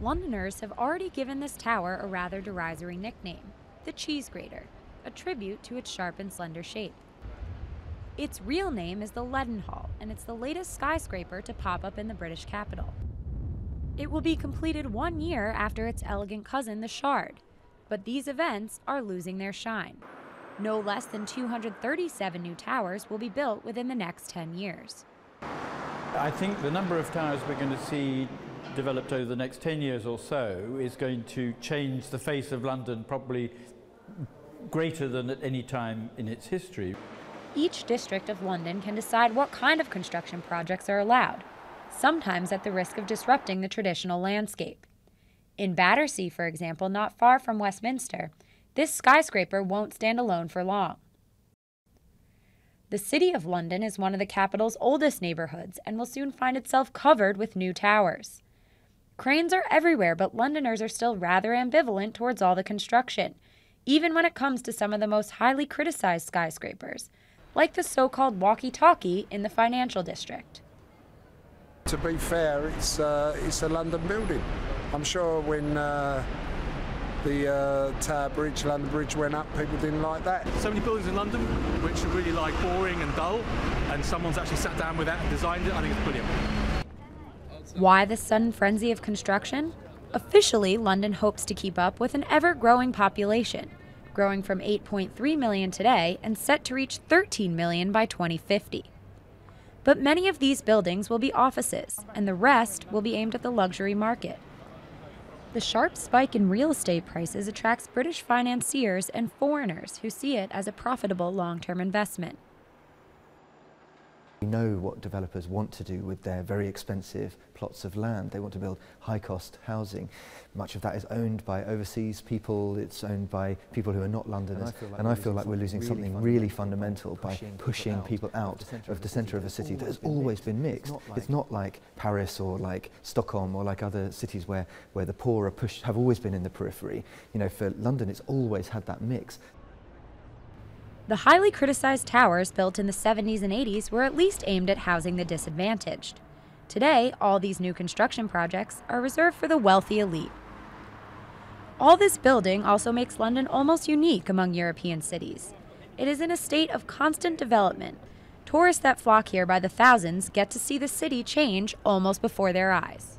Londoners have already given this tower a rather derisory nickname, the Cheese Grater, a tribute to its sharp and slender shape. Its real name is the Leadenhall, and it's the latest skyscraper to pop up in the British capital. It will be completed 1 year after its elegant cousin, the Shard, but these events are losing their shine. No less than 237 new towers will be built within the next 10 years. I think the number of towers we're going to see developed over the next 10 years or so is going to change the face of London probably greater than at any time in its history. Each district of London can decide what kind of construction projects are allowed, sometimes at the risk of disrupting the traditional landscape. In Battersea, for example, not far from Westminster, this skyscraper won't stand alone for long. The City of London is one of the capital's oldest neighborhoods and will soon find itself covered with new towers. Cranes are everywhere, but Londoners are still rather ambivalent towards all the construction, even when it comes to some of the most highly criticized skyscrapers, like the so-called walkie-talkie in the financial district. To be fair, it's a London building. I'm sure when the Tower Bridge, London Bridge went up, people didn't like that. So many buildings in London which are really like boring and dull, and someone's actually sat down with that and designed it. I think it's brilliant. Why this sudden frenzy of construction? Officially, London hopes to keep up with an ever-growing population, growing from 8.3 million today and set to reach 13 million by 2050. But many of these buildings will be offices, and the rest will be aimed at the luxury market. The sharp spike in real estate prices attracts British financiers and foreigners who see it as a profitable long-term investment. We know what developers want to do with their very expensive plots of land. They want to build high-cost housing. Much of that is owned by overseas people, it's owned by people who are not Londoners, and I feel like we're losing something really fundamental by pushing people out of the centre of a city that has always been mixed. It's not like Paris or like Stockholm or like other cities where the poor have always been in the periphery. You know, for London it's always had that mix. The highly criticized towers built in the 70s and 80s were at least aimed at housing the disadvantaged. Today, all these new construction projects are reserved for the wealthy elite. All this building also makes London almost unique among European cities. It is in a state of constant development. Tourists that flock here by the thousands get to see the city change almost before their eyes.